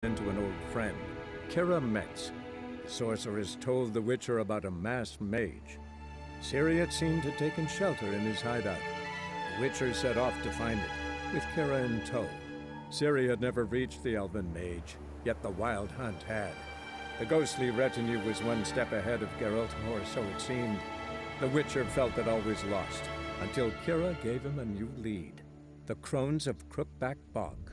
into an old friend, Kira Metz. The sorceress told the Witcher about a masked mage. Ciri had seemed to have taken shelter in his hideout. The Witcher set off to find it, with Kira in tow. Ciri had never reached the elven mage, yet the wild hunt had. The ghostly retinue was one step ahead of Geralt, or so it seemed. The Witcher felt that all was lost, until Kira gave him a new lead. The Crones of Crookback Bog.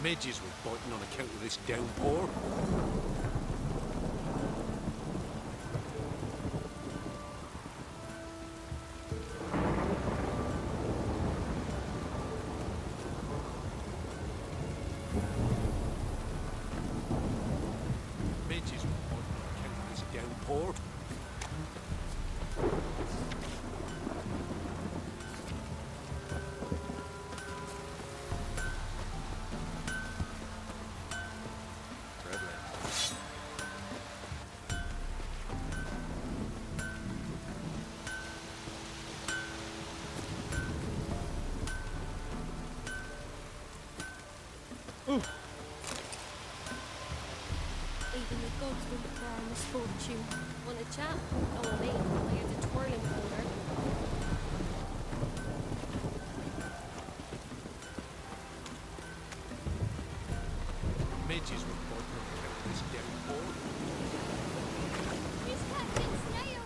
Midges were biting on account of this downpour. Midges were biting on account of this downpour. Even the gods will look for our misfortune. Want a chat? No, I mean, I had a twirling corner. Midges were biting on account of this downpour. Miss Captain Snail!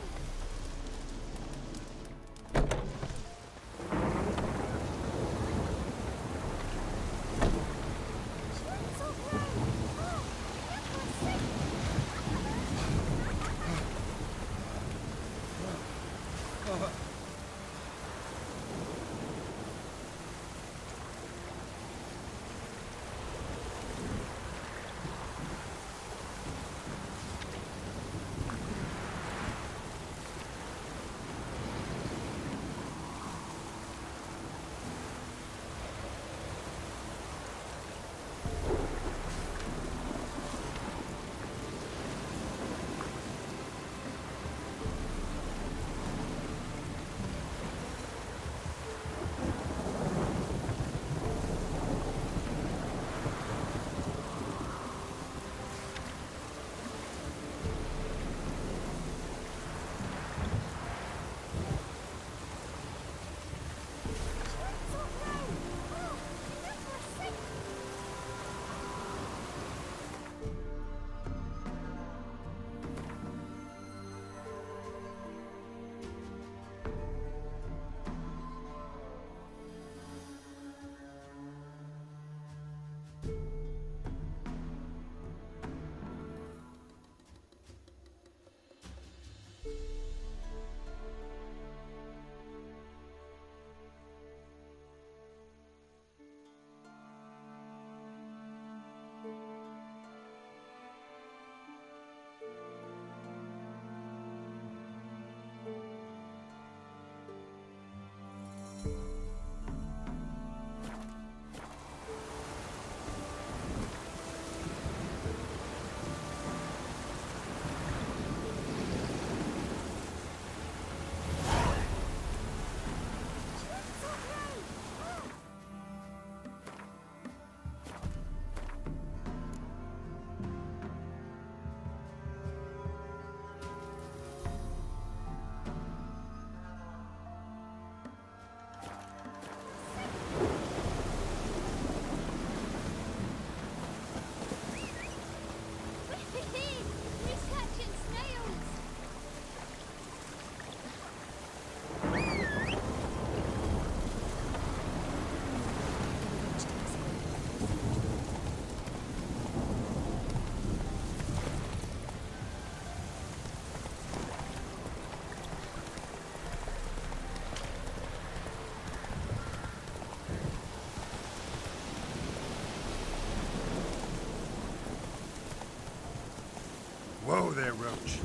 Whoa there, Roach.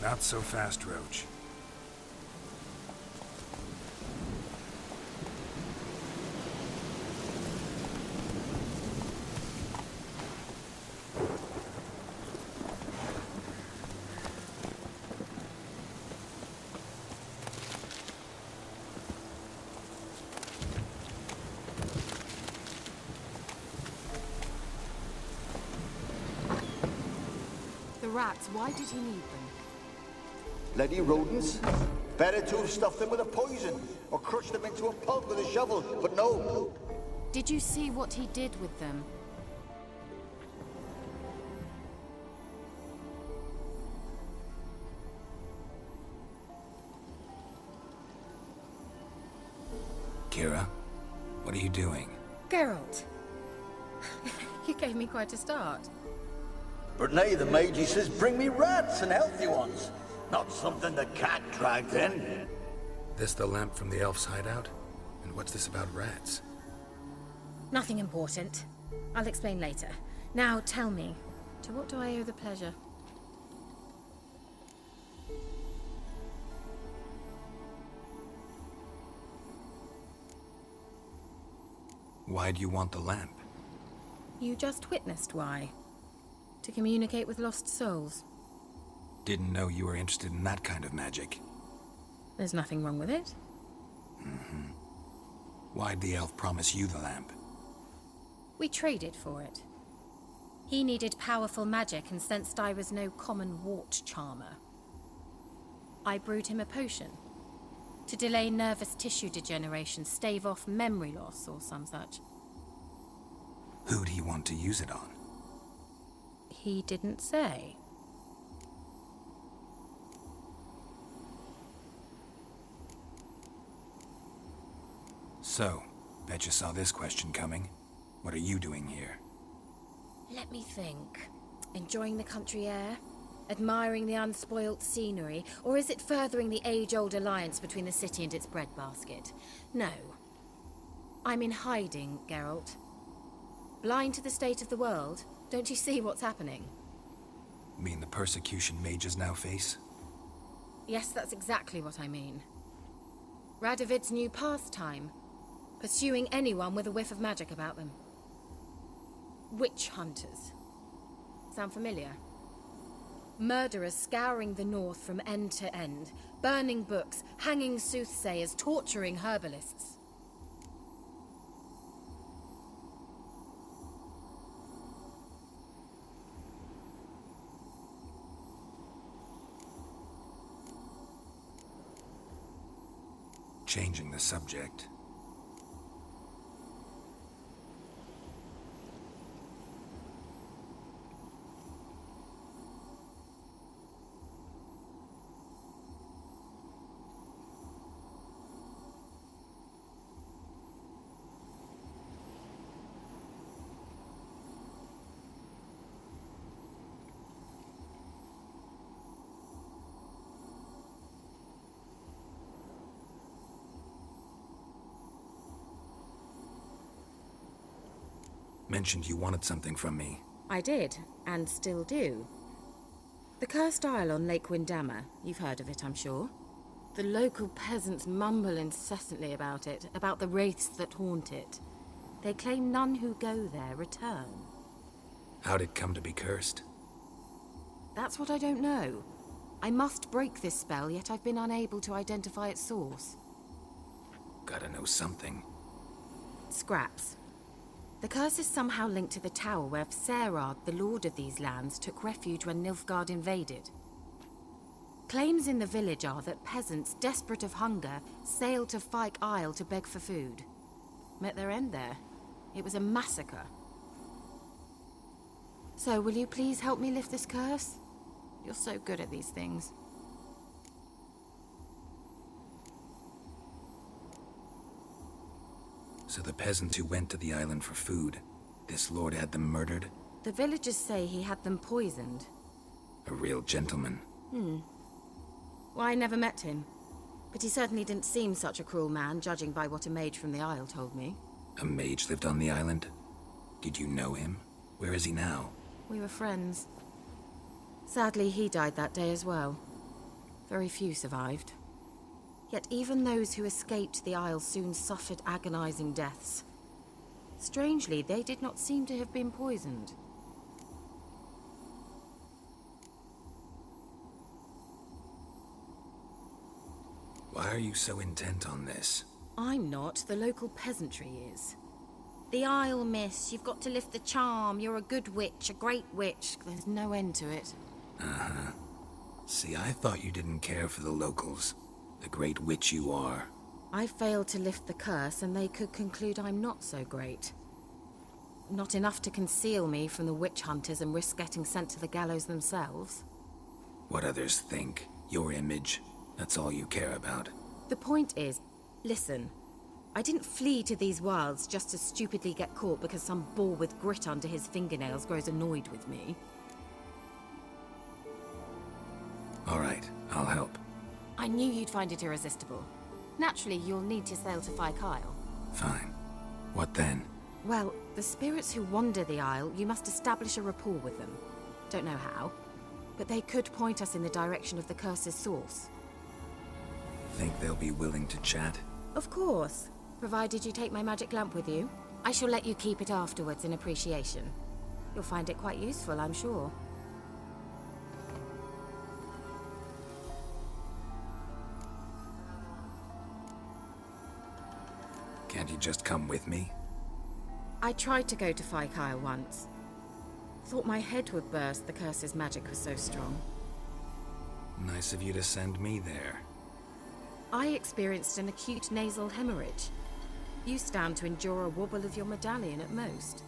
Not so fast, Roach. The rats, why did he need them? Bloody rodents. Better to have stuffed them with a poison, or crushed them into a pulp with a shovel, but no. Did you see what he did with them? Kira, what are you doing? Geralt! You gave me quite a start. But nay, the mage, he says, bring me rats and healthy ones. Not something the cat dragged in. This the lamp from the elf's hideout? And what's this about rats? Nothing important. I'll explain later. Now tell me, to what do I owe the pleasure? Why do you want the lamp? You just witnessed why. To communicate with lost souls. Didn't know you were interested in that kind of magic. There's nothing wrong with it. Why'd the elf promise you the lamp? We traded for it. He needed powerful magic and sensed I was no common wart charmer. I brewed him a potion. To delay nervous tissue degeneration, stave off memory loss or some such. Who'd he want to use it on? He didn't say. So, bet you saw this question coming. What are you doing here? Let me think. Enjoying the country air? Admiring the unspoilt scenery? Or is it furthering the age-old alliance between the city and its breadbasket? No. I'm in hiding, Geralt. Blind to the state of the world? Don't you see what's happening? Mean the persecution mages now face? Yes, that's exactly what I mean. Radovid's new pastime. Pursuing anyone with a whiff of magic about them. Witch hunters. Sound familiar? Murderers scouring the north from end to end, burning books, hanging soothsayers, torturing herbalists. Changing the subject. Mentioned you wanted something from me. I did, and still do. The cursed isle on Lake Windammer. You've heard of it, I'm sure. The local peasants mumble incessantly about it, about the wraiths that haunt it. They claim none who go there return. How'd it come to be cursed? That's what I don't know. I must break this spell, yet I've been unable to identify its source. Gotta know something. Scraps. The curse is somehow linked to the tower where Serad, the lord of these lands, took refuge when Nilfgaard invaded. Claims in the village are that peasants, desperate of hunger, sailed to Fyke Isle to beg for food. Met their end there. It was a massacre. So, will you please help me lift this curse? You're so good at these things. So the peasants who went to the island for food, this lord had them murdered? The villagers say he had them poisoned. A real gentleman. Well, I never met him. But he certainly didn't seem such a cruel man, judging by what a mage from the Isle told me. A mage lived on the island? Did you know him? Where is he now? We were friends. Sadly, he died that day as well. Very few survived. Yet even those who escaped the Isle soon suffered agonizing deaths. Strangely, they did not seem to have been poisoned. Why are you so intent on this? I'm not. The local peasantry is. The Isle, miss. You've got to lift the charm. You're a good witch, a great witch. There's no end to it. Uh-huh. See, I thought you didn't care for the locals. The great witch you are. I failed to lift the curse, and they could conclude I'm not so great. Not enough to conceal me from the witch hunters and risk getting sent to the gallows themselves. What others think, your image, that's all you care about. The point is, listen, I didn't flee to these wilds just to stupidly get caught because some boar with grit under his fingernails grows annoyed with me. All right, I'll help. I knew you'd find it irresistible. Naturally, you'll need to sail to Kyle. Fine. What then? Well, the spirits who wander the Isle, you must establish a rapport with them. Don't know how, but they could point us in the direction of the curse's source. Think they'll be willing to chat? Of course, provided you take my magic lamp with you. I shall let you keep it afterwards in appreciation. You'll find it quite useful, I'm sure. Can't you just come with me? I tried to go to Kyle once. Thought my head would burst, the curse's magic was so strong. Nice of you to send me there. I experienced an acute nasal hemorrhage. You stand to endure a wobble of your medallion at most.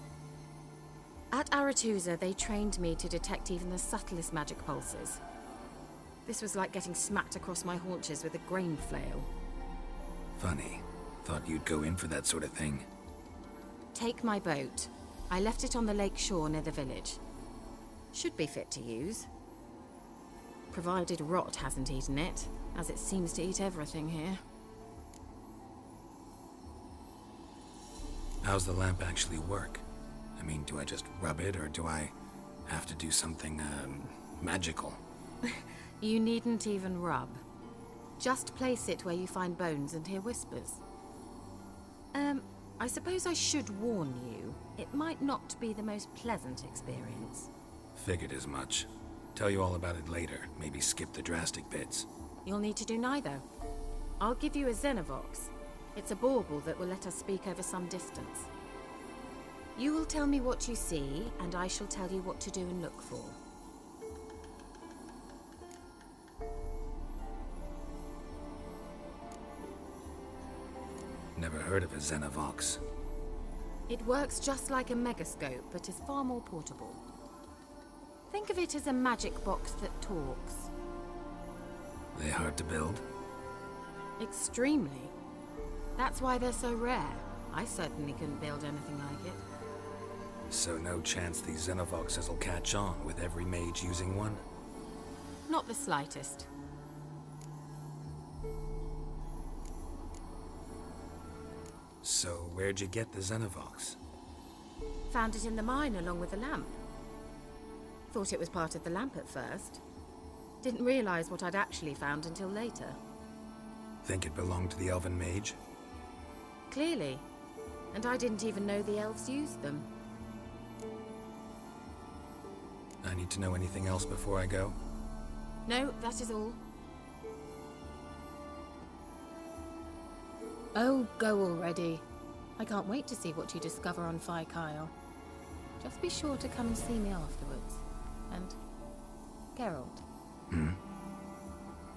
At Aretusa, they trained me to detect even the subtlest magic pulses. This was like getting smacked across my haunches with a grain flail. Funny. Thought you'd go in for that sort of thing. Take my boat. I left it on the lake shore near the village. Should be fit to use. Provided rot hasn't eaten it, as it seems to eat everything here. How's the lamp actually work? I mean, do I just rub it, or do I have to do something, magical? You needn't even rub. Just place it where you find bones and hear whispers. I suppose I should warn you. It might not be the most pleasant experience. Figured as much. Tell you all about it later. Maybe skip the drastic bits. You'll need to do neither. I'll give you a Xenovox. It's a bauble that will let us speak over some distance. You will tell me what you see, and I shall tell you what to do and look for. Never heard of a Xenovox. It works just like a megascope, but is far more portable. Think of it as a magic box that talks. They hard to build? Extremely. That's why they're so rare. I certainly couldn't build anything like it. So no chance these Xenovoxes will catch on with every mage using one? Not the slightest. So where'd you get the Xenovox? Found it in the mine along with the lamp. Thought it was part of the lamp at first. Didn't realize what I'd actually found until later. Think it belonged to the elven mage? Clearly. And I didn't even know the elves used them. I need to know anything else before I go? No, that is all. Oh, go already. I can't wait to see what you discover on Kyle. Just be sure to come and see me afterwards. And Geralt.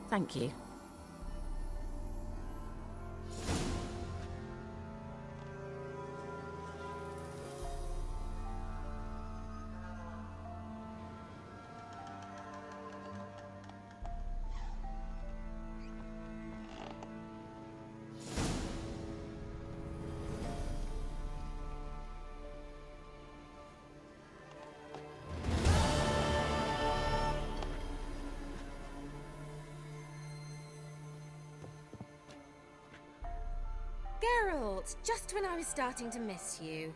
Thank you. fault, just when I was starting to miss you.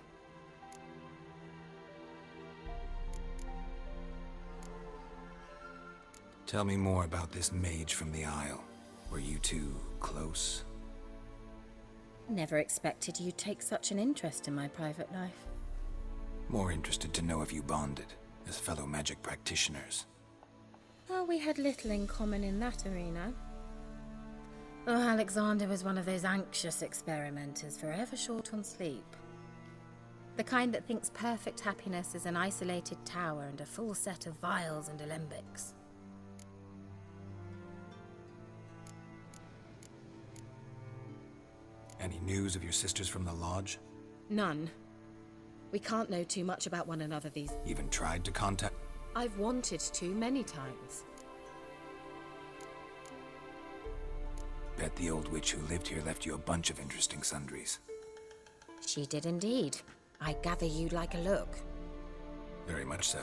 Tell me more about this mage from the Isle. Were you two close? Never expected you'd take such an interest in my private life. More interested to know if you bonded, as fellow magic practitioners. Oh, we had little in common in that arena. Oh, Alexander was one of those anxious experimenters, forever short on sleep. The kind that thinks perfect happiness is an isolated tower and a full set of vials and alembics. Any news of your sisters from the lodge? None. We can't know too much about one another these... Even tried to contact... I've wanted to many times. Bet the old witch who lived here left you a bunch of interesting sundries. She did indeed. I gather you'd like a look. Very much so.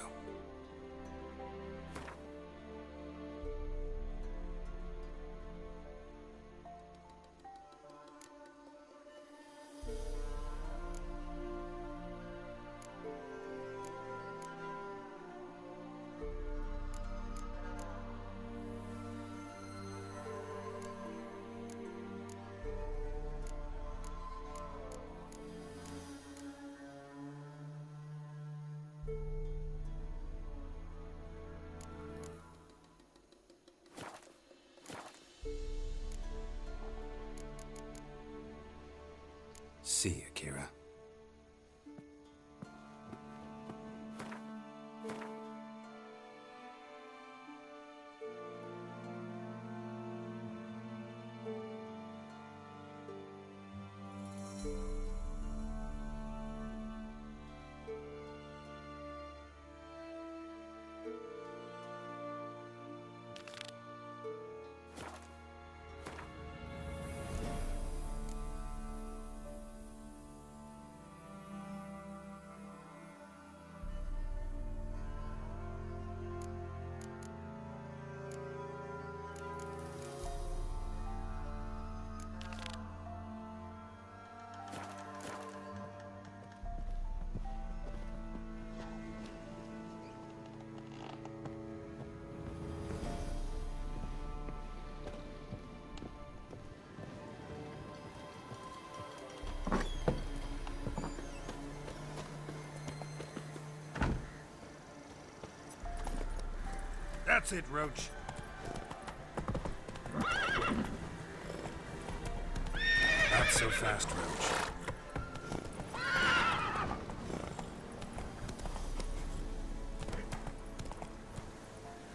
See you, Kira. That's it, Roach. Not so fast, Roach.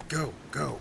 Go, go.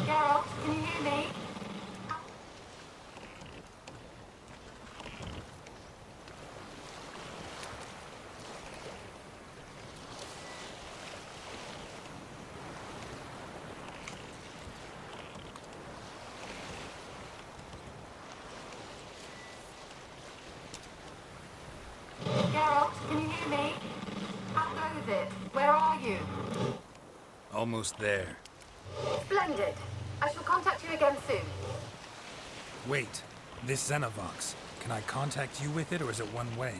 Geralt, can you hear me? Almost there. Splendid. I shall contact you again soon. Wait, this Xenovox. Can I contact you with it, or is it one way?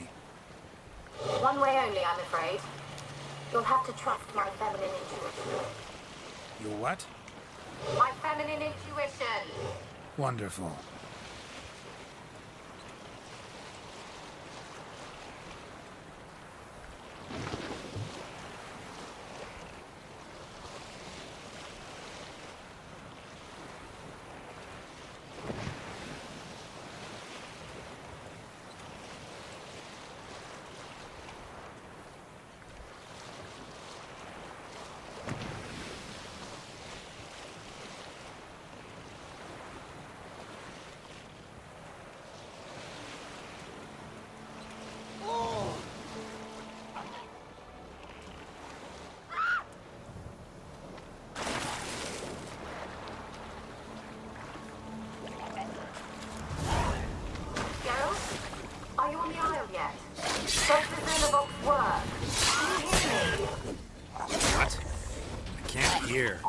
One way only, I'm afraid. You'll have to trust my feminine intuition. Your what? My feminine intuition! Wonderful. Are you on the aisle yet? Does the Xenovox work? Can you hear me? What? I can't hear.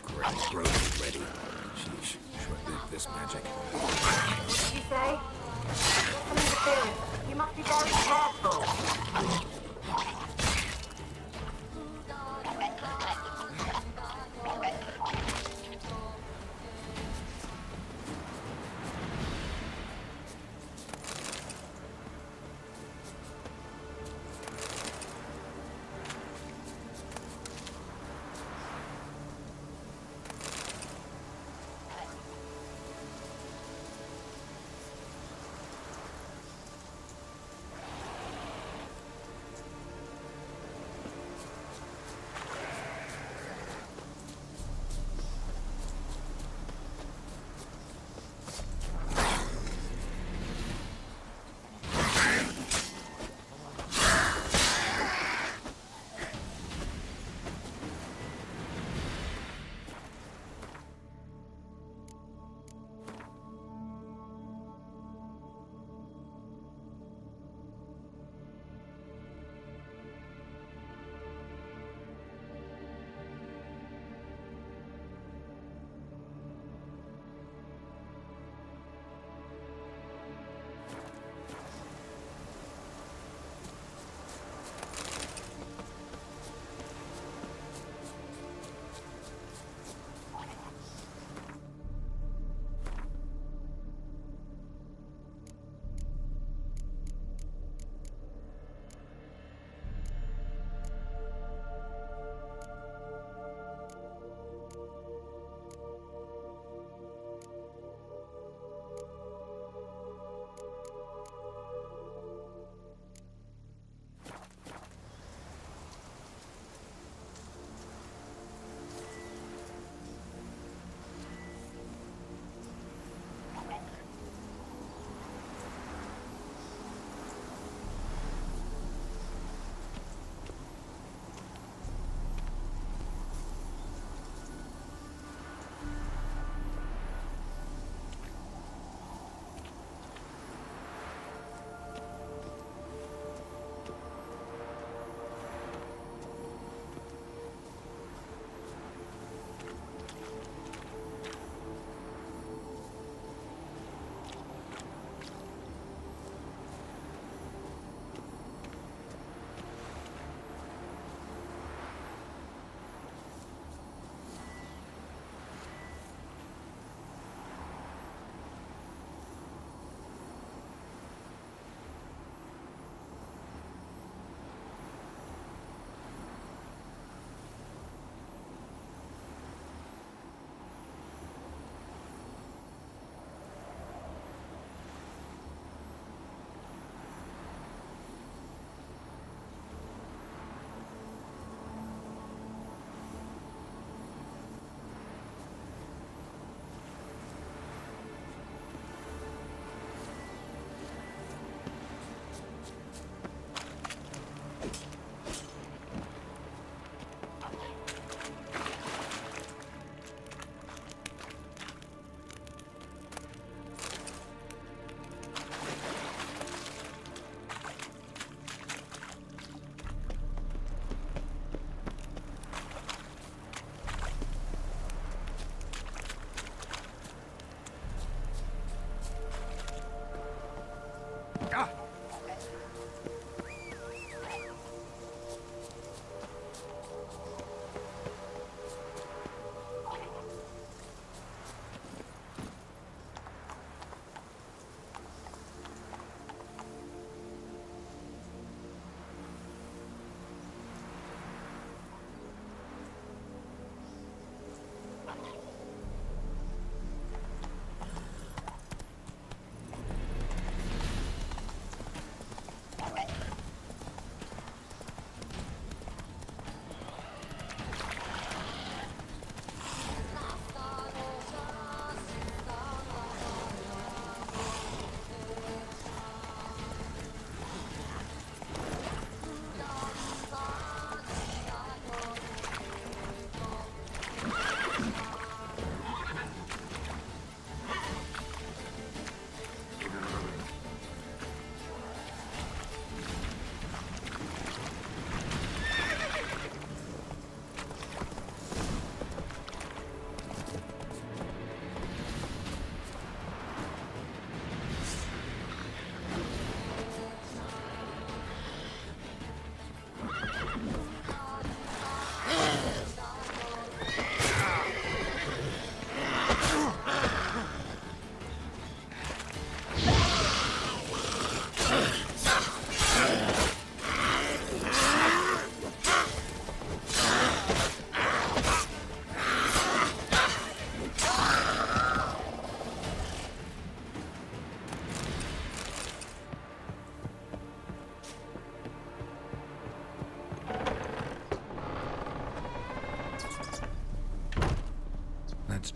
Great, Roach ready. Sheesh, short-lived this magic. What did you say? Some interference. You must be very careful.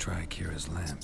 try Kira's lamp.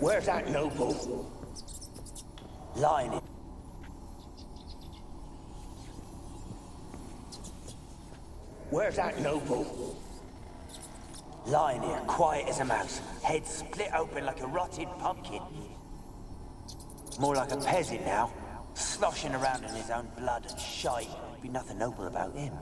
Where's that noble? Lying in. Where's that noble? Lying here, quiet as a mouse, head split open like a rotted pumpkin. More like a peasant now, sloshing around in his own blood and shite. Be nothing noble about him.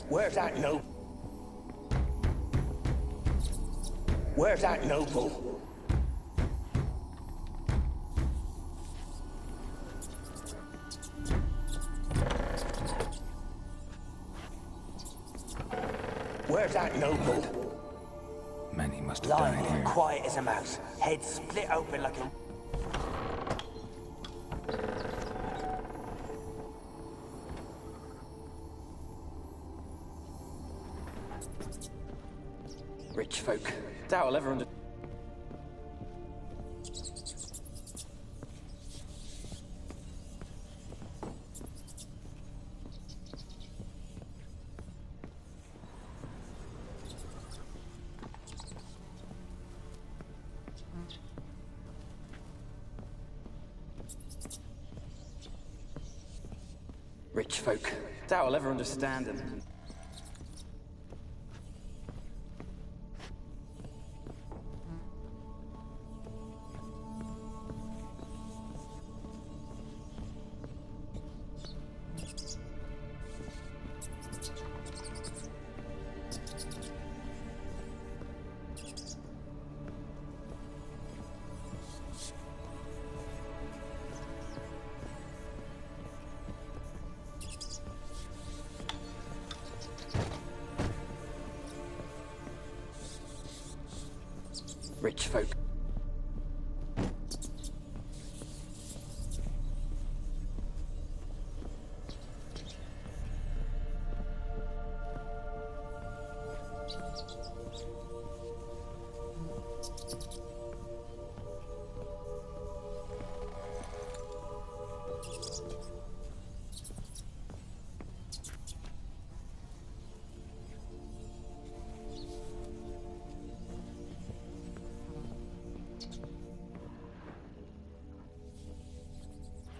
Where's that noble? Where's that noble? Where's that noble? Many must have Lying died there, here. quiet as a mouse, head split open like a... Rich folk. Doubt I'll ever Rich folk. Doubt I'll ever understand them. Rich folk.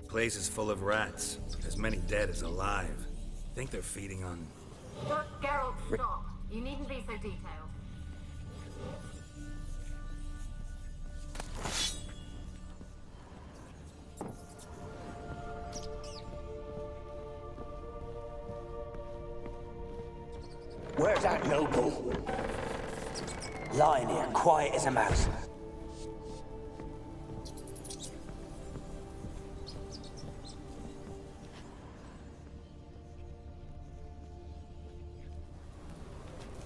Place is full of rats. As many dead as alive. Think they're feeding on... Geralt, stop. You needn't be so detailed. Where's that noble? Lying here, quiet as a mouse.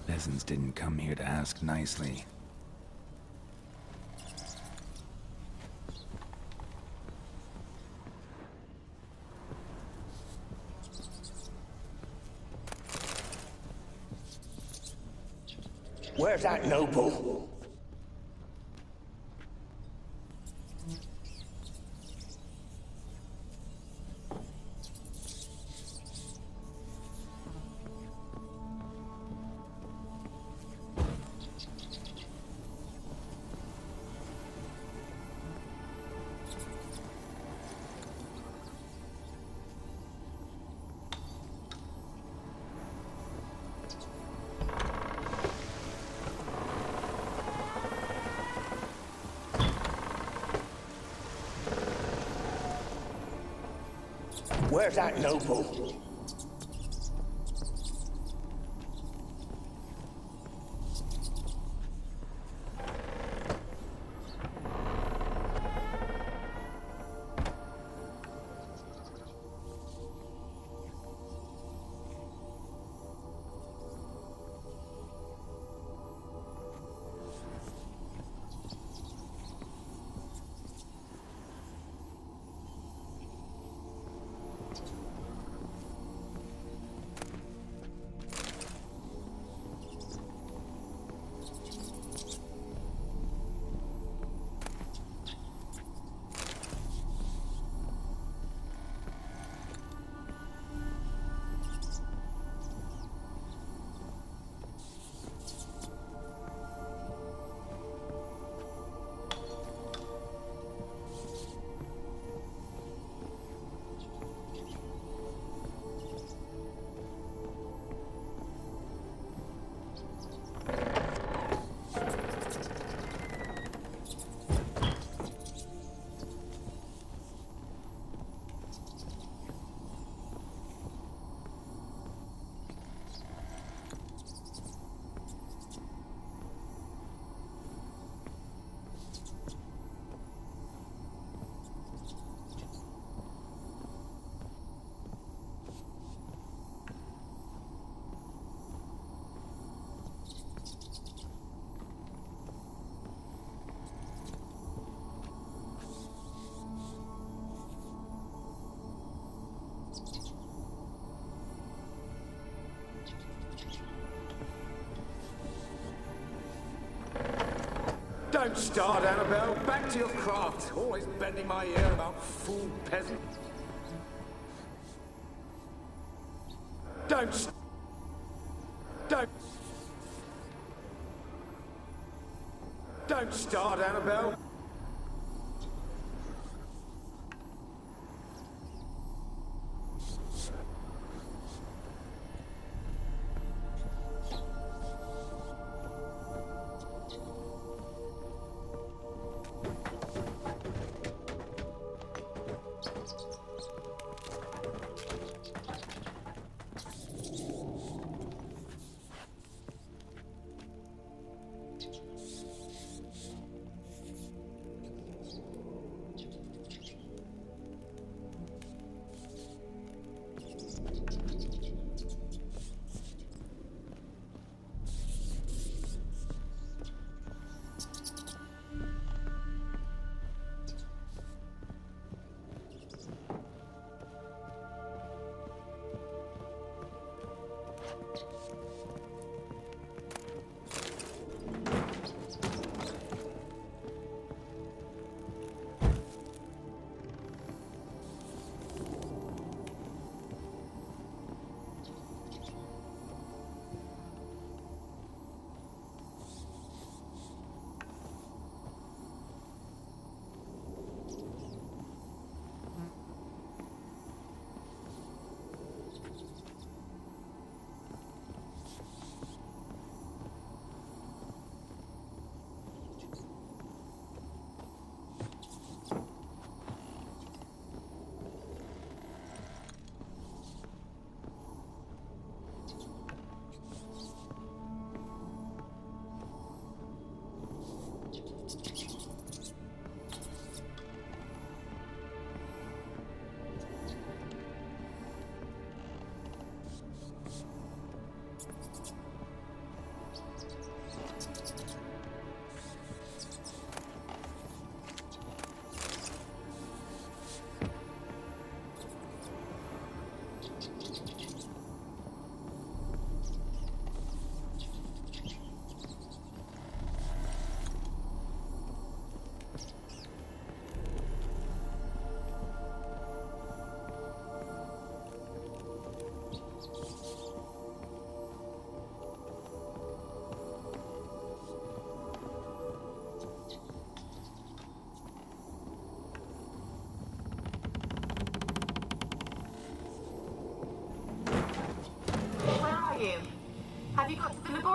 Peasants didn't come here to ask nicely. Where's that noble? Where's that noble? Don't start, Annabelle. Back to your craft. Always bending my ear about fool peasants. Don't. Don't start, Annabelle.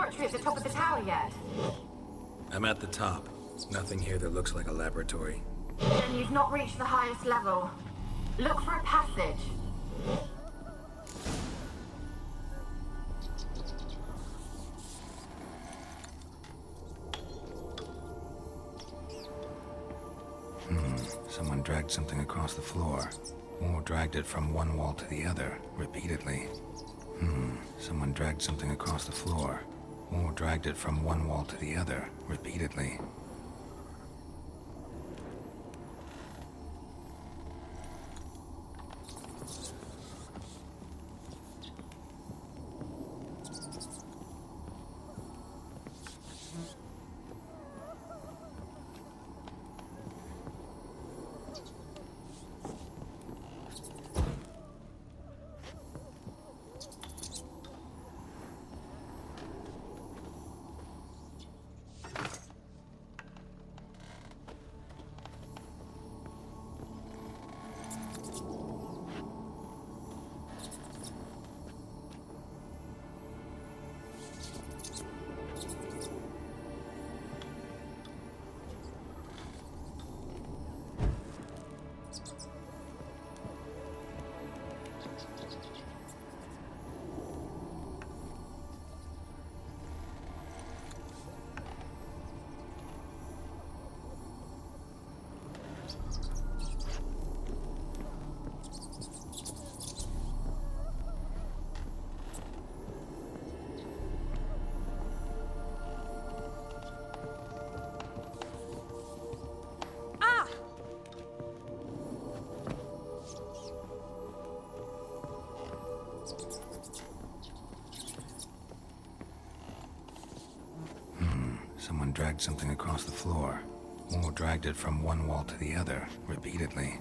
laboratory at the top of the tower yet? I'm at the top. Nothing here that looks like a laboratory. Then you've not reached the highest level. Look for a passage. Someone dragged something across the floor. Or dragged it from one wall to the other, repeatedly. Someone dragged something across the floor. Or dragged it from one wall to the other, repeatedly. Someone dragged something across the floor, or dragged it from one wall to the other, repeatedly.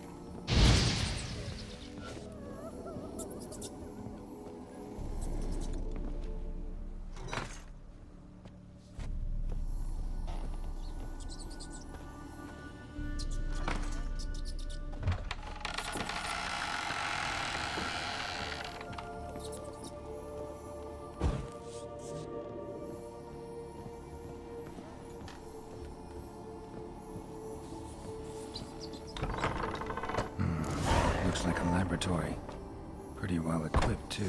Looks like a laboratory. Pretty well equipped, too.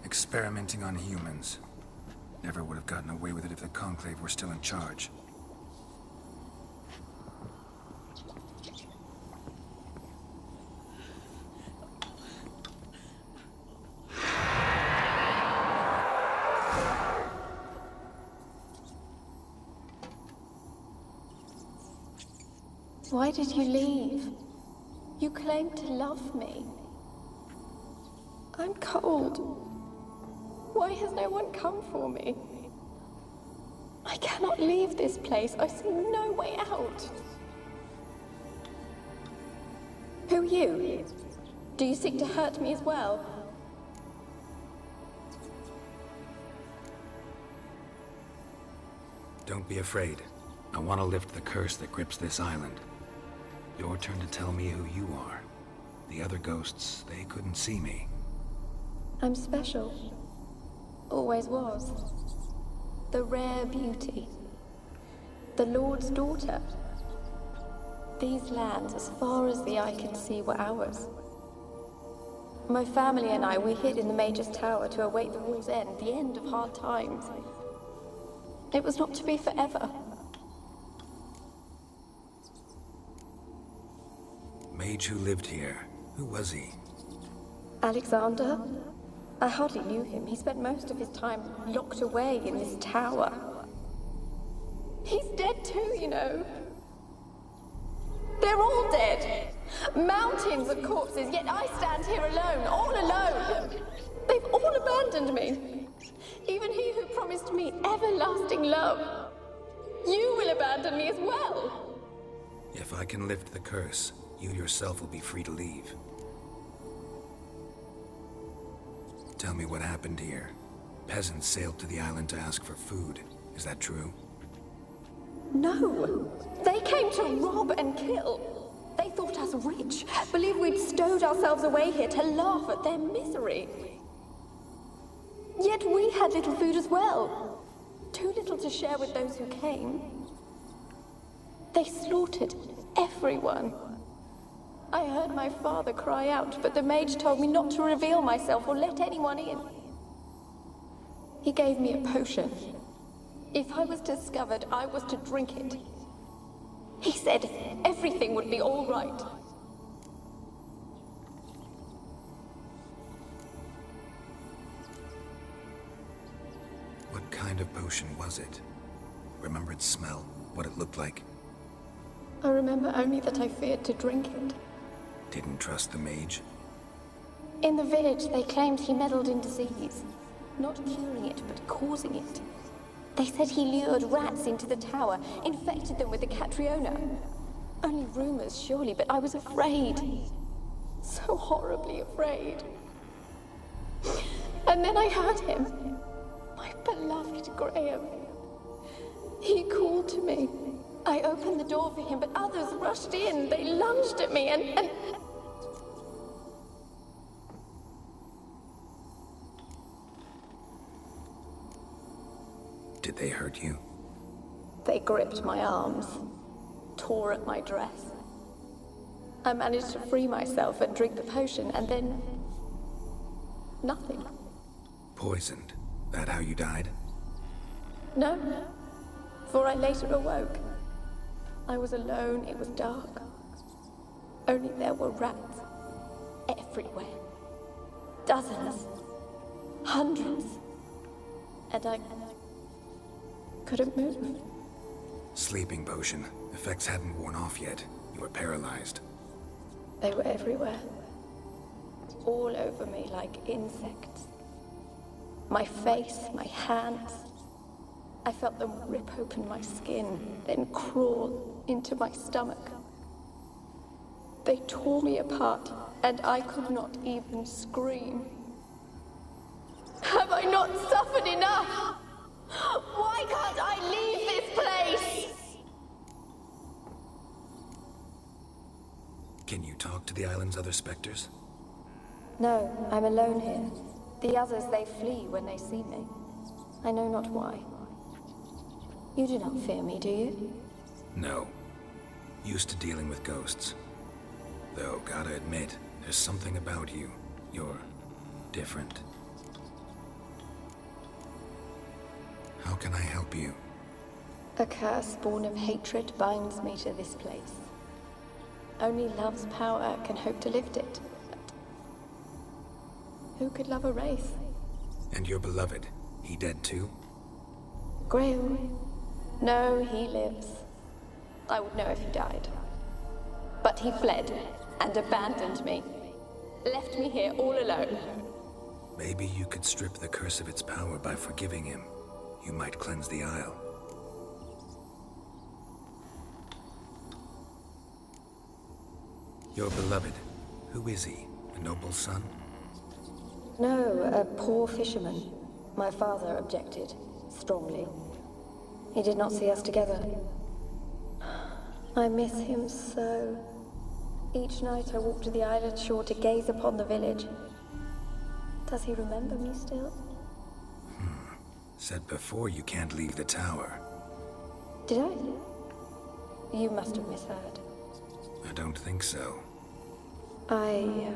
Experimenting on humans. Never would have gotten away with it if the Conclave were still in charge. Why did you leave? You claimed to love me. I'm cold. Why has no one come for me? I cannot leave this place. I see no way out. Who are you? Do you seek to hurt me as well? Don't be afraid. I want to lift the curse that grips this island. Your turn to tell me who you are. The other ghosts, they couldn't see me. I'm special. Always was. The rare beauty. The Lord's daughter. These lands, as far as the eye could see, were ours. My family and I, we hid in the Major's Tower to await the war's end, the end of hard times. It was not to be forever. Mage who lived here. Who was he? Alexander? I hardly knew him. He spent most of his time locked away in this tower. He's dead too, you know. They're all dead. Mountains of corpses, yet I stand here alone, all alone. They've all abandoned me. Even he who promised me everlasting love. You will abandon me as well. If I can lift the curse, you yourself will be free to leave. Tell me what happened here. Peasants sailed to the island to ask for food. Is that true? No! They came to rob and kill. They thought us rich, believed we'd stowed ourselves away here to laugh at their misery. Yet we had little food as well. Too little to share with those who came. They slaughtered everyone. I heard my father cry out, but the mage told me not to reveal myself or let anyone in. He gave me a potion. If I was discovered, I was to drink it. He said everything would be all right. What kind of potion was it? Remember its smell? What it looked like? I remember only that I feared to drink it. Didn't trust the mage? In the village, they claimed he meddled in disease. Not curing it, but causing it. They said he lured rats into the tower, infected them with the Catriona. Only rumors, surely, but I was afraid. So horribly afraid. And then I heard him. My beloved Graham. He called to me. I opened the door for him, but others rushed in. They lunged at me and... Did they hurt you? They gripped my arms, tore at my dress. I managed to free myself and drink the potion, and then... nothing. Poisoned? That how you died? No, for I later awoke. I was alone, it was dark. Only there were rats. Everywhere. Dozens. Hundreds. And I couldn't move. Sleeping potion. Effects hadn't worn off yet. You were paralyzed. They were everywhere. All over me like insects. My face, my hands. I felt them rip open my skin, then crawl into my stomach. They tore me apart, and I could not even scream. Have I not suffered enough? Why can't I leave this place? Can you talk to the island's other specters? No, I'm alone here. The others, they flee when they see me. I know not why. You do not fear me, do you? No. Used to dealing with ghosts. Though, gotta admit, there's something about you. You're different. How can I help you? A curse born of hatred binds me to this place. Only love's power can hope to lift it. But who could love a wraith? And your beloved, he dead too? Graham? No, he lives. I would know if he died. But he fled and abandoned me. Left me here all alone. Maybe you could strip the curse of its power by forgiving him. You might cleanse the Isle. Your beloved, who is he? A noble son? No, a poor fisherman. My father objected, strongly. He did not see us together. I miss him so. Each night I walk to the island shore to gaze upon the village. Does he remember me still? Said before you can't leave the tower. Did I? You must have misheard. I don't think so. I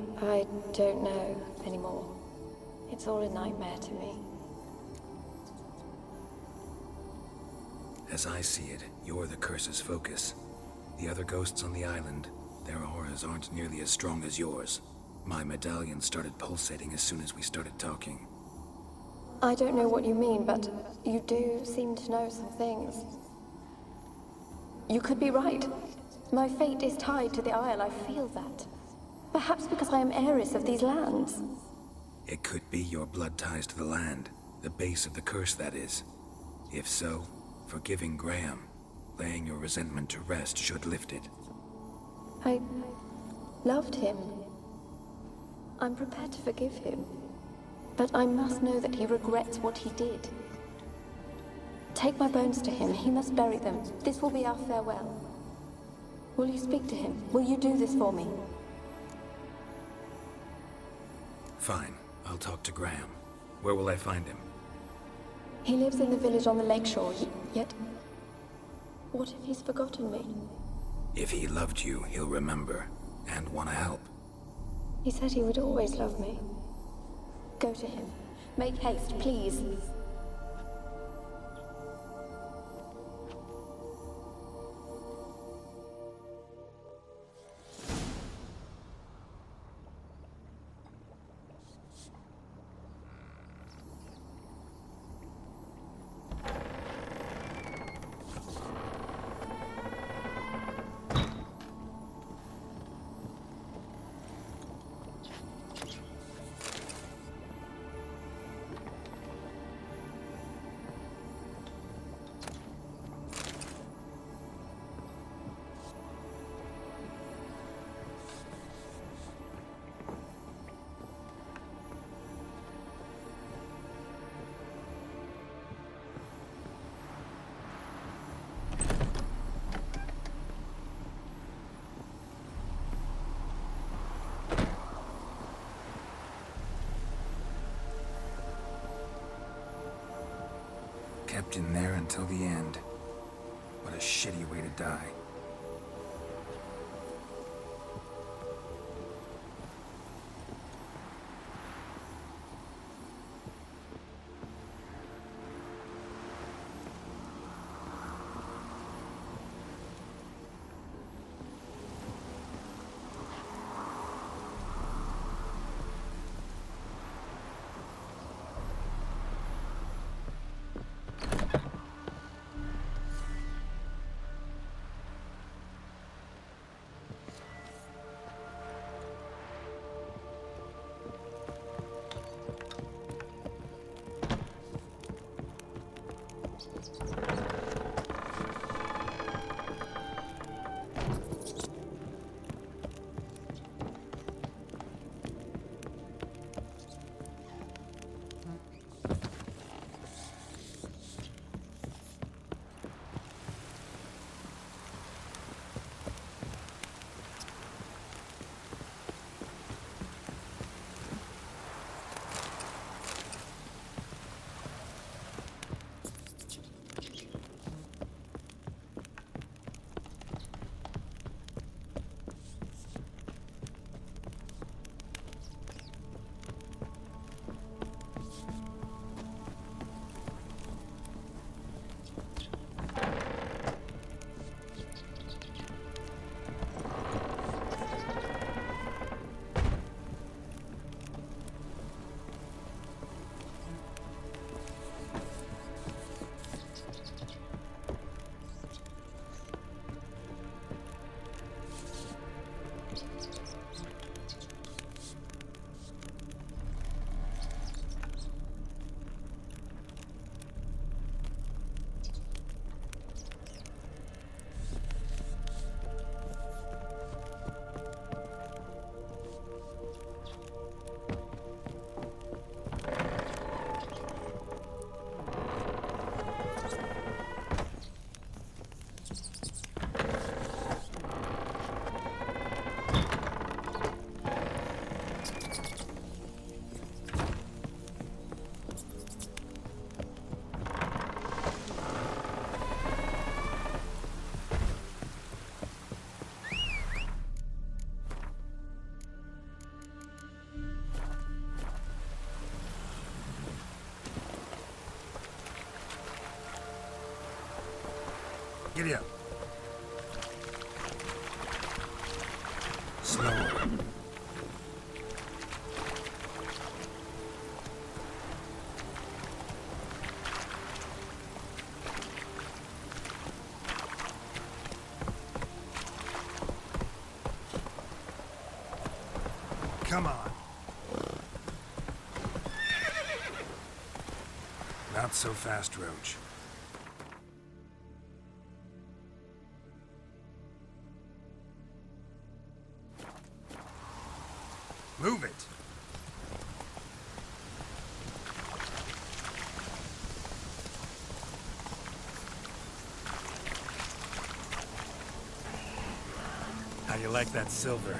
don't know anymore. It's all a nightmare to me. As I see it, you're the curse's focus. The other ghosts on the island, their auras aren't nearly as strong as yours. My medallion started pulsating as soon as we started talking. I don't know what you mean, but you do seem to know some things. You could be right. My fate is tied to the Isle, I feel that. Perhaps because I am heiress of these lands. It could be your blood ties to the land, the base of the curse, that is. If so, forgiving Graham, laying your resentment to rest should lift it. I loved him. I'm prepared to forgive him. But I must know that he regrets what he did. Take my bones to him. He must bury them. This will be our farewell. Will you speak to him? Will you do this for me? Fine. I'll talk to Graham. Where will I find him? He lives in the village on the lakeshore, yet... What if he's forgotten me? If he loved you, he'll remember. And want to help. He said he would always love me. Go to him. Make haste, please. Kept in there until the end. What a shitty way to die. Giddy up. Slower. Come on. Not so fast, Roach. Move it. you like that silver?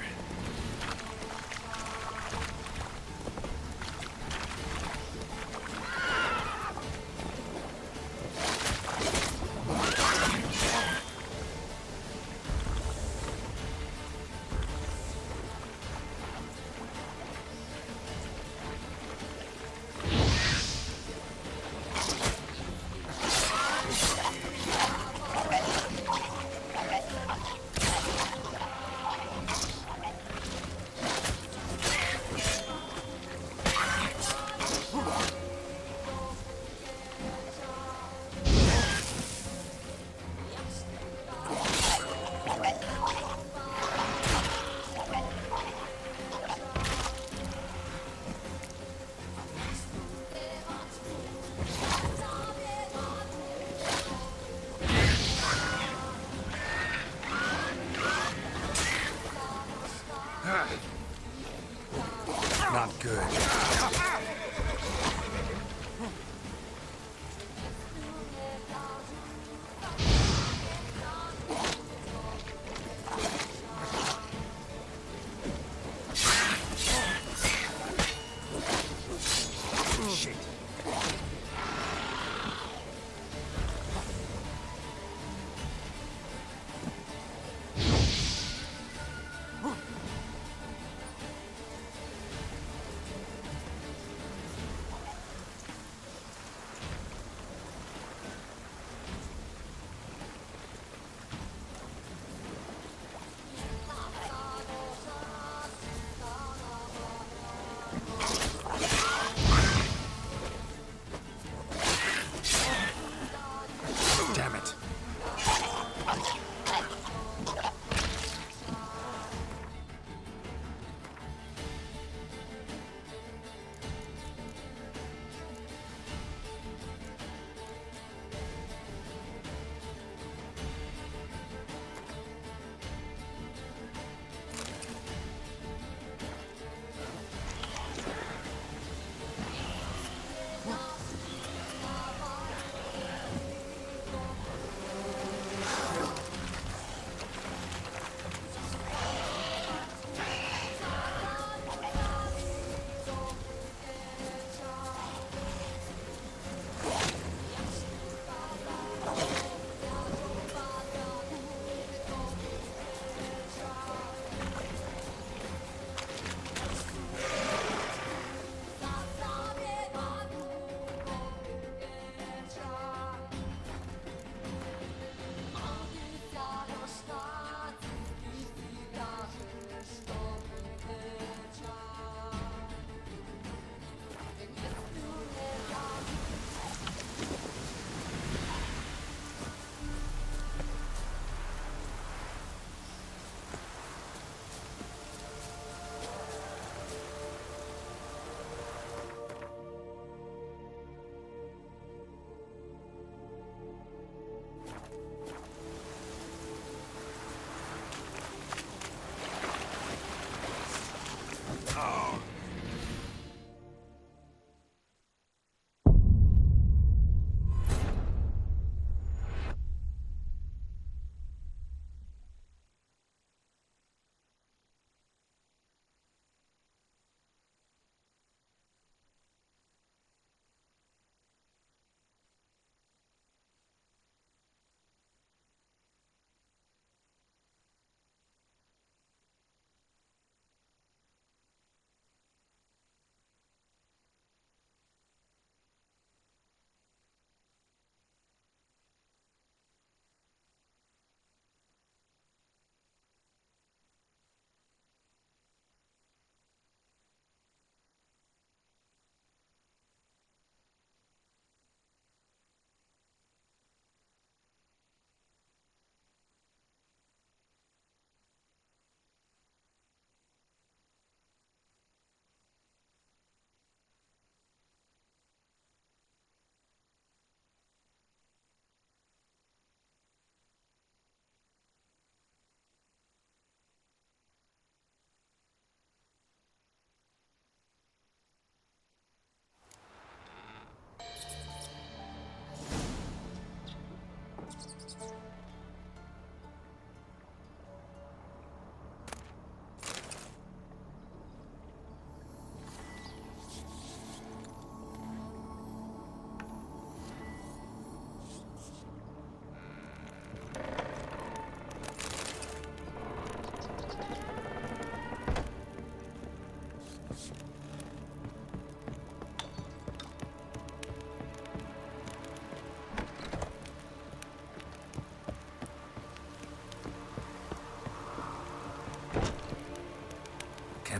Not good. Shit.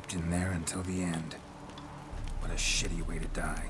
Trapped in there until the end. What a shitty way to die.